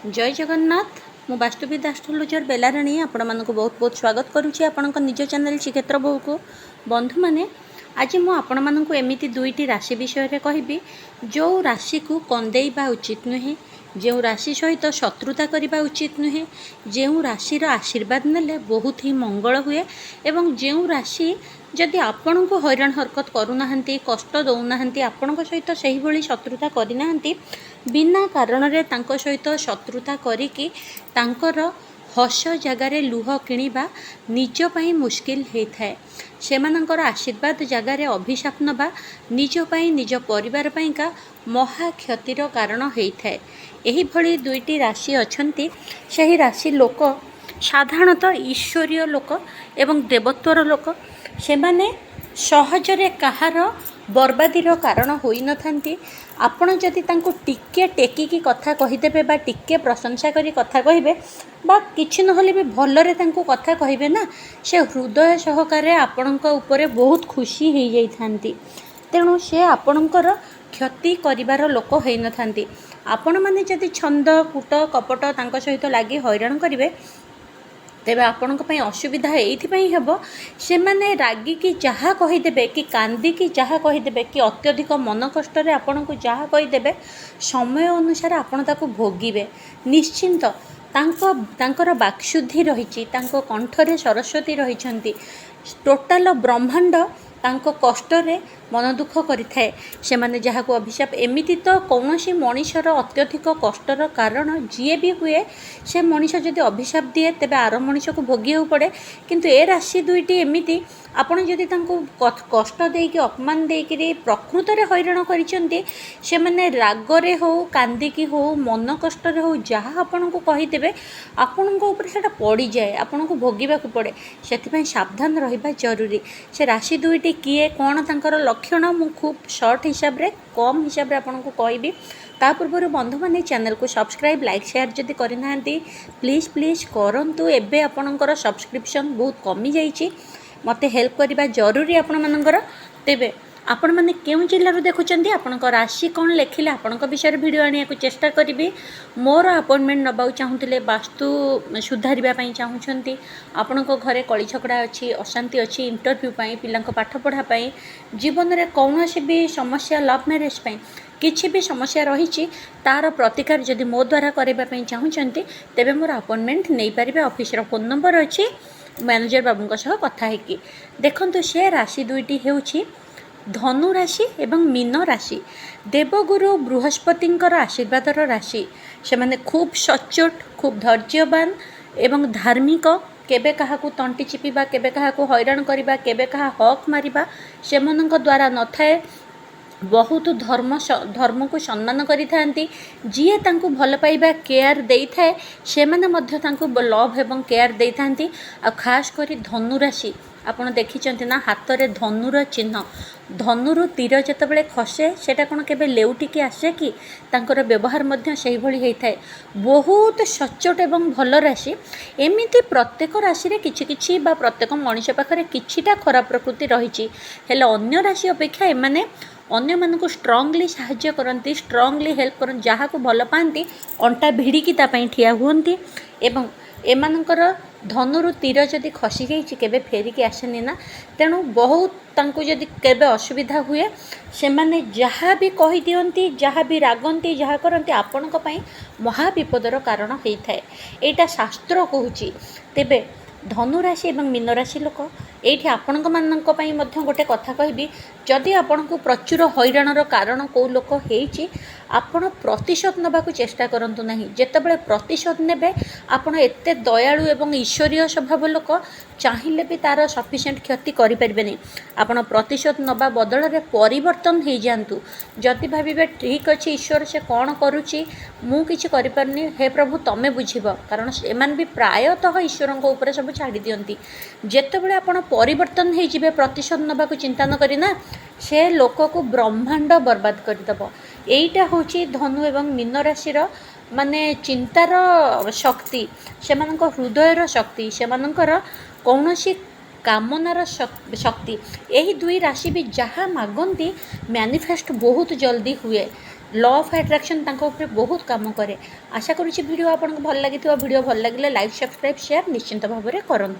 जय जगन्नाथ। मु वास्तुविद एस्ट्रोलोजर बेलाराणी आपण मानक बहुत बहुत स्वागत करुच्ची आपण निज चैनल श्रीक्षेत्र बहु को। बंधु मैंने आज मु आपण मानक एमती दुईटी राशि विषय कहबी जो राशि को कंदेवा उचित नुहे, जो राशि सहित शत्रुता करने उचित नुहे, जो राशि आशीर्वाद नेले बहुत ही मंगल हुए एवं जो राशि जदि आपण को हैरान हरकत करूना कष्ट दौना आपण सहित से भाई शत्रुता करना बिना कारण रे तांको सहित शत्रुता करिकी तांकर हस जगार लुह किणवा निज पई मुश्किल होता है। सेमानंकर आशीर्वाद जगार अभिशाप नवा निज पई निज परिवार पाइका महा क्षतिर कारण होता है। एही भली दुईटी राशि अछंती। सही राशि लोक साधारणतः ईश्वरीय लोक एवं देवत्वर लोक से माने सहजरे कहार बर्बादीर कारण होई न थांती। आपण जदि तांको टिके टेकिकी कथा कहीदेबे बा टिके प्रशंसा करी कथा कहिबे बा किछि नहले भी भलरे तांको कथा कहिबे ना, से हृदय सहकारे आपणक उपरे बहुत खुशी हो जाई थांती। तेणु से आपणकर क्षति करिवार लोक होई न थांती। आपण माने जदि छंद कूट कपट तांको सहित लागी हैरान करिवे तेबे आपण असुविधा ये हम से मैंने रागिकी जहाँ कहीदेवे कि कांदिकी जहाँ कहीदेवे कि अत्यधिक मन कष्ट आपण को जहाँ कहीदेवे समय अनुसार आपण ताको भोगिबे निश्चिंत। तांकर बाक्शुद्धि रही कंठरे सरस्वती रही टोटाल ब्रह्मांड तांको कष्ट रे मन दुख करिथाए। से माने जहाँ को अभिशाप एमिति तो कौनसी मनीषर अत्यधिक कष्टर कारण जी भी हुए से मनीष जदि अभिशाप दिए तेबे आर मनीष को भोगिया पड़े। किंतु ए राशि दुईटी एमिति आपण जदि तांको कष्ट देकी अपमान देकी प्रकृत रे हैरान करिसेंती से माने रागरे हो कांदिकी हो मन कष्ट रे हो जहाँ आपण को कहीदेवे आपण को ऊपर सेटा पड़ी जाए आपण को भोगिबा को पड़े। सेथिपई सावधान रहिबा जरूरी। से राशि दुईटी किए कौन तांकर लक्षण मु खूब शॉर्ट हिसाब रे कम हिसाब रे आपण को कहबी। ता पूर्व बंधु माने चैनल को सब्सक्राइब लाइक शेयर जदि करना प्लीज प्लीज करंतु। एबे आपणकर सब्सक्रिप्शन बहुत कमी जाइए, मते हेल्प करबा जरूरी आपण मानकर। तेबे आपण माने केउ जिल्लारू देखुचंदी आपण राशि कौन लिखिले आपण विषय वीडियो आनिया को चेष्टा करी। मोर अपॉइंटमेंट नबाऊ चाहूले वास्तु सुधारिबा पई चाहूछंती आपण घरे कली झगड़ा अच्छी अशांति अच्छी इंटरव्यू पई पिलांक पाठ पढ़ा पई जीवन रे कौनसी भी समस्या लव मैरेज पई किछि भी समस्या रही तार प्रतिकार जदि मो द्वारा करबा पई चाहूछंती तेबे मोर अपॉइंटमेंट नहीं पारिबे। ऑफिस रो फोन नंबर अच्छी मैनेजर बाबूंक सह कथा हेकी देखंतु। से राशि दुईटी हेउछि धनु राशि एवं मीन राशि। देवगुरु बृहस्पतिंकर आशीर्वादर राशि। से माने खूब सचोट खूब धैर्यवान एवं धार्मिक। केबे कहा को तंटी चिपिबा केबे कहा को हैरान करिबा केबे कहा हक मारिबा सेमनक द्वारा न थाए। बहुत धर्म को सम्मान करि थांती। जिए तांको भल पाइबा केयर देई थाए से माने मध्य तांको लव एवं केयर देई थांती। आ खास करी धनु राशि आपण देखिचंती ना हाथ रे धनुर चिन्ह। धनुरु तीर जतबेले खसे सेटा कोन केबे लेउटिकी आसे कि तांकर व्यवहार मध्य सेही भली हेई थाए। बहुत सचोट एवं भल राशि। एमिति प्रत्येक राशि रे किछि किछि बा प्रत्येक मनुष्य पाखरे किछिटा खराब प्रकृति रहिछि हेले अन्य राशि अपेक्षा एमाने अन्य मानक स्ट्रांगली साहाय्य करती स्ट्रांगली हेल्प कर जहाँ को भल पाती अंटा भिड़िकी तापाई ठिया हुंती। एवं एमानकर धनुरु तीर जदि खसी जाइए केबे फेरिकी आसेनी ना। तेणु बहुत तांको जदि केबे असुविधा हुए से माने जहाँ भी कही दियंती जहाँ भी रागंती जहाँ करती आपणक पई महाविपदर कारण होता है। एटा शास्त्र कहूची। तेबे धनुराशि एवं मीन राशि लोक ये आपण मानक पई मध्य गोटे कथा कहबी जदि आपण को प्रचुर हैरानर कारण कौ लोक होइछि आपण प्रतिशोध नबाकू चेष्टा करंतु नाही। जेतेबेले प्रतिशोध नेबे आपण एते दयालु एवं ईश्वरीय स्वभाव लोक चाहिए भी तार सफिशिएंट क्षति करि परिबेनी। आपण प्रतिशोध नबा बदल रे परिवर्तन हो जातु। जदि भाबिबे ठीक अछि ईश्वर से कौन करुछि मु किछि करि परनी हे प्रभु तमे बुझिब कारण एमान भी प्रायतः ईश्वर को ऊपर सब छाड़ी दियंती। जेतेबेले आपण परिवर्तन हो जिबे प्रतिशोध नबाकू चिंता न करिना से लोक को ब्रह्मांड बर्बाद करदेव। एईटा होची धनु एवं मीन राशि माने चिंतार शक्ति से हृदयर शक्ति से कौनसी कामनार शक्ति। यही दुई राशि भी जहाँ मागंती मैनिफेस्ट बहुत जल्दी हुए। ल अफ आट्राक्शन बहुत कम करे। आशा करुँची वीडियो आपको भल लगी। वीडियो भल लगे लाइक सब्सक्राइब शेयर निश्चिंत भाव में करूँ।